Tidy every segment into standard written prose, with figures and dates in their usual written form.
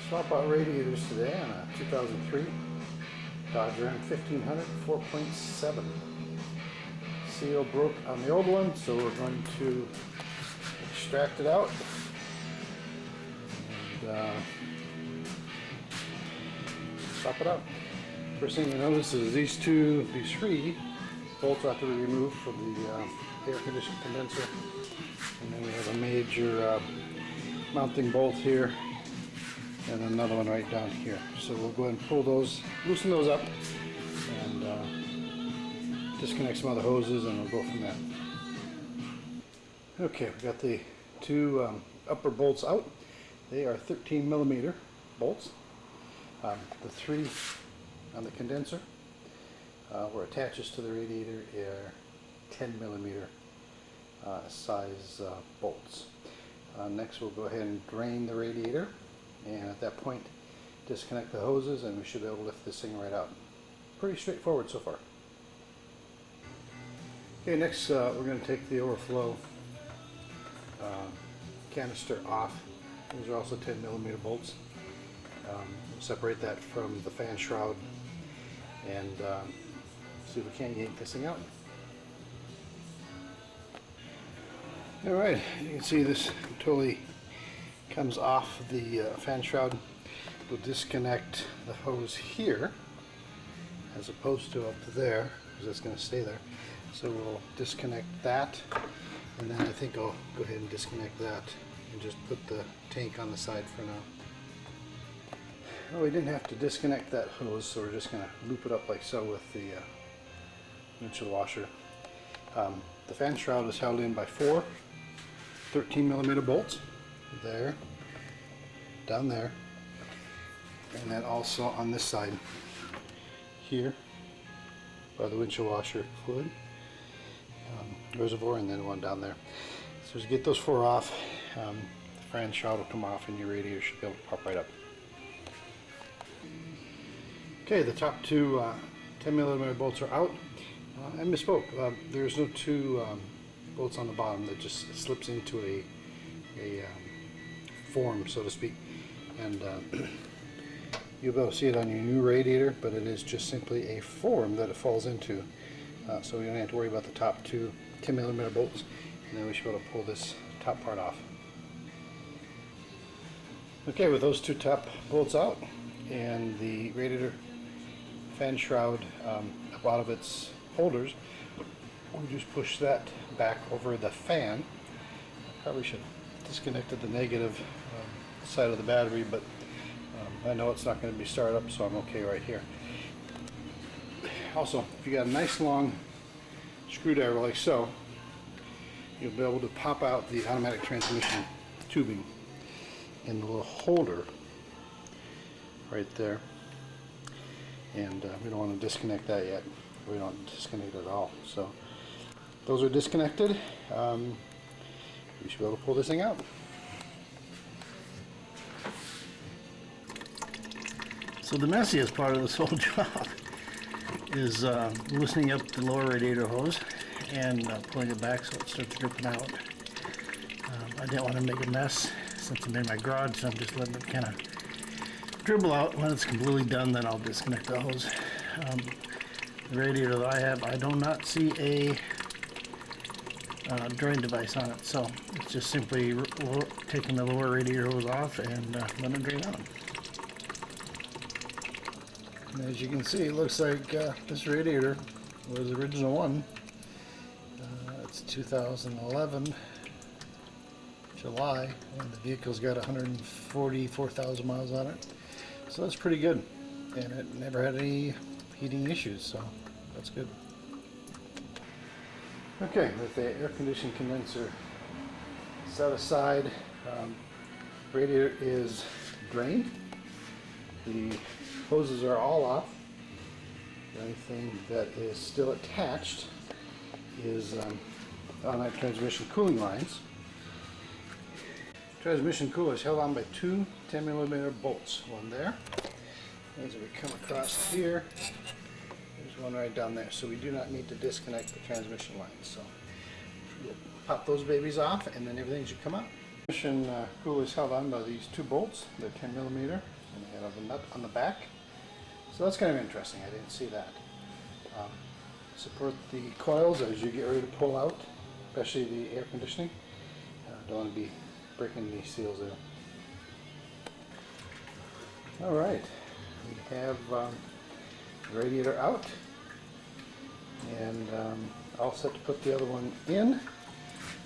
Swap out radiators today on a 2003 Dodge Ram 1500 4.7. Seal broke on the old one, so we're going to extract it out and swap it out. First thing you notice is these three bolts have to be removed from the air conditioning condenser, and then we have a major mounting bolt here and another one right down here. So we'll go ahead and pull those, loosen those up, and disconnect some other hoses, and we'll go from there. Okay, we got the two upper bolts out. They are 13 millimeter bolts. The three on the condenser where it attaches to the radiator are 10 millimeter size bolts. Next we'll go ahead and drain the radiator, and at that point disconnect the hoses, and we should be able to lift this thing right out. Pretty straightforward so far. Okay, next we're going to take the overflow canister off. Those are also 10 millimeter bolts. We'll separate that from the fan shroud and see if we can't yank this thing out. Alright, you can see this totally comes off the fan shroud. We'll disconnect the hose here as opposed to up there, because that's going to stay there. So we'll disconnect that, and then I think I'll go ahead and disconnect that and just put the tank on the side for now. Well, we didn't have to disconnect that hose, so we're just going to loop it up like so with the windshield washer. The fan shroud is held in by four 13 millimeter bolts, there, down there, and then also on this side here by the windshield washer fluid reservoir, and then one down there. So as you get those four off, the fan shroud will come off and your radiator should be able to pop right up. Okay, the top two 10 millimeter bolts are out. I misspoke. There's no two bolts on the bottom. That just slips into a form, so to speak, and you'll be able to see it on your new radiator, but it is just simply a form that it falls into. So we don't have to worry about the top two 10 millimeter bolts, and then we should be able to pull this top part off. Okay, with those two top bolts out and the radiator fan shroud up out of its holders, we just push that back over the fan. Probably should have disconnected the negative side of the battery, but I know it's not going to be started up, so I'm okay right here. Also, if you got a nice long screwdriver like so, you'll be able to pop out the automatic transmission tubing in the little holder right there. And we don't want to disconnect that yet. We don't disconnect it at all. So those are disconnected. We should be able to pull this thing out. So the messiest part of this whole job is loosening up the lower radiator hose and pulling it back so it starts dripping out. I didn't want to make a mess since I'm in my garage, so I'm just letting it kind of dribble out. When it's completely done, then I'll disconnect the hose. The radiator that I have, I do not see a drain device on it, so it's just simply taking the lower radiator hose off and letting it drain out. And as you can see, it looks like this radiator was the original one. It's 2011 July, and the vehicle's got 144,000 miles on it, so that's pretty good, and it never had any heating issues, so that's good. Okay, with the air conditioning condenser set aside, radiator is drained. The hoses are all off. The only thing that is still attached is automatic transmission cooling lines. Transmission cooler is held on by two 10 millimeter bolts. One there. As we come across here, there's one right down there. So we do not need to disconnect the transmission lines. So we'll pop those babies off, and then everything should come out. Transmission cooler is held on by these two bolts. They're 10 millimeter, and they have a nut on the back. So that's kind of interesting. I didn't see that. Support the coils as you get ready to pull out, especially the air conditioning. Don't want to be breaking these seals there. All right, we have the radiator out, and all set to put the other one in.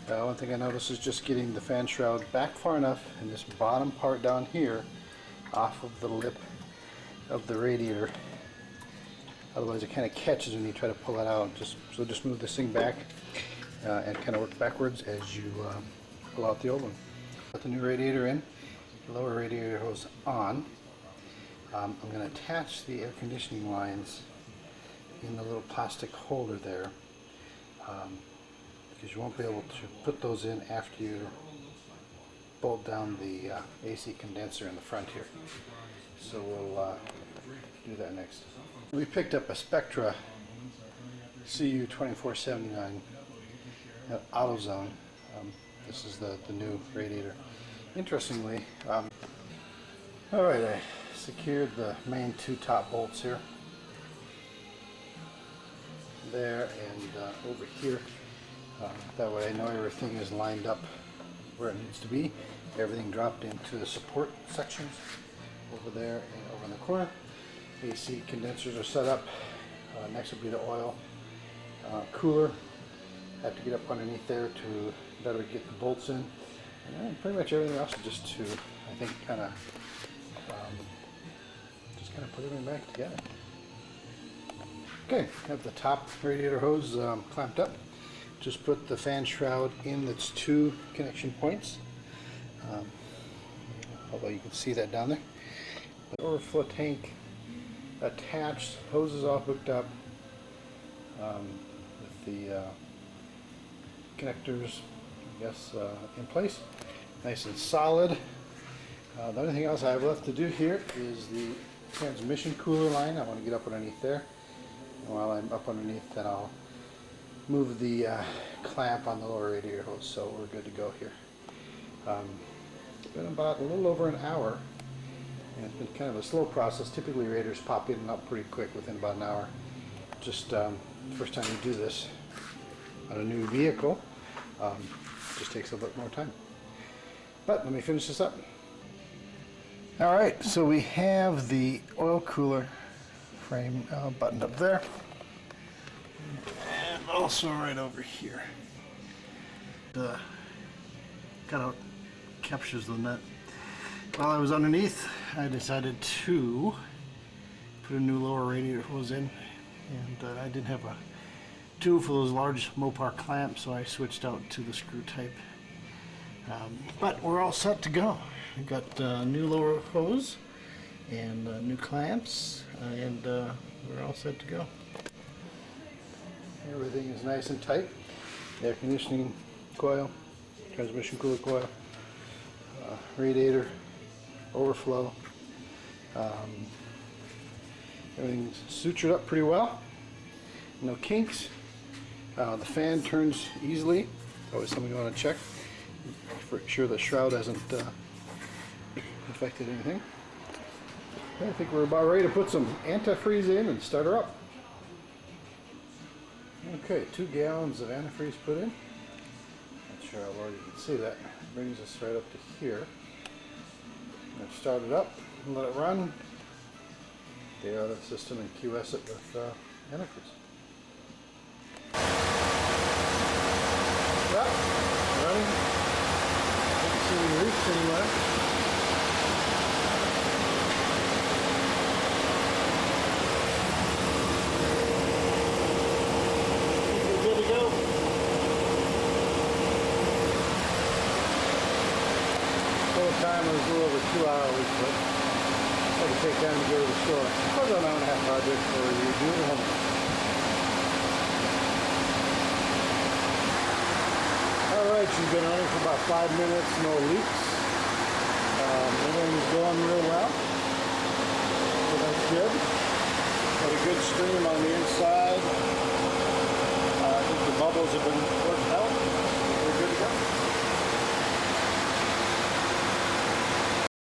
One thing I noticed is just getting the fan shroud back far enough and this bottom part down here off of the lip of the radiator. Otherwise it kind of catches when you try to pull it out. So just move this thing back and kind of work backwards as you pull out the old one. Put the new radiator in, the lower radiator hose on. I'm going to attach the air conditioning lines in the little plastic holder there. Because you won't be able to put those in after you bolt down the AC condenser in the front here. So we'll do that next. We picked up a Spectra CU2479 AutoZone. This is the new radiator. Interestingly, alright, I secured the main two top bolts here. There and over here. That way I know everything is lined up where it needs to be. Everything dropped into the support sections over there and over in the corner. AC condensers are set up. Next will be the oil cooler. Have to get up underneath there to better get the bolts in. And pretty much everything else is just to, I think, kind of put everything back together. Okay, have the top radiator hose clamped up. Just put the fan shroud in its two connection points. Although you can see that down there. The overflow tank attached, hoses all hooked up with the connectors, I guess, in place. Nice and solid. The only thing else I have left to do here is the transmission cooler line. I want to get up underneath there. And while I'm up underneath, then I'll move the clamp on the lower radiator hose, so we're good to go here. It's been about a little over an hour, and it's been kind of a slow process. Typically radiators pop in and out pretty quick within about an hour. Just first time you do this on a new vehicle, just takes a bit more time. But let me finish this up. Alright, so we have the oil cooler frame buttoned up there. And also right over here. The cutout captures the nut. While I was underneath, I decided to put a new lower radiator hose in, and I didn't have a tool for those large Mopar clamps, so I switched out to the screw type. But we're all set to go. We've got new lower hose and new clamps, and we're all set to go. Everything is nice and tight. Air conditioning coil, transmission cooler coil, radiator, overflow. Everything's sutured up pretty well. No kinks. The fan turns easily. Always something you want to check. For sure the shroud hasn't affected anything. I think we're about ready to put some antifreeze in and start her up. Okay, 2 gallons of antifreeze put in. Not sure how well you can see that. Brings us right up to here. Let's start it up and let it run. Get out of the system and QS it with antifreeze. Well, running. Can't see any leaks anywhere. Good to go. Total time was a little over 2 hours, but had to take time to go to the store. About an hour and a half project for you to do at home. Alright, she's been running for about 5 minutes, no leaks. Everything's going real well. So that's good. Got a good stream on the inside. I think the bubbles have been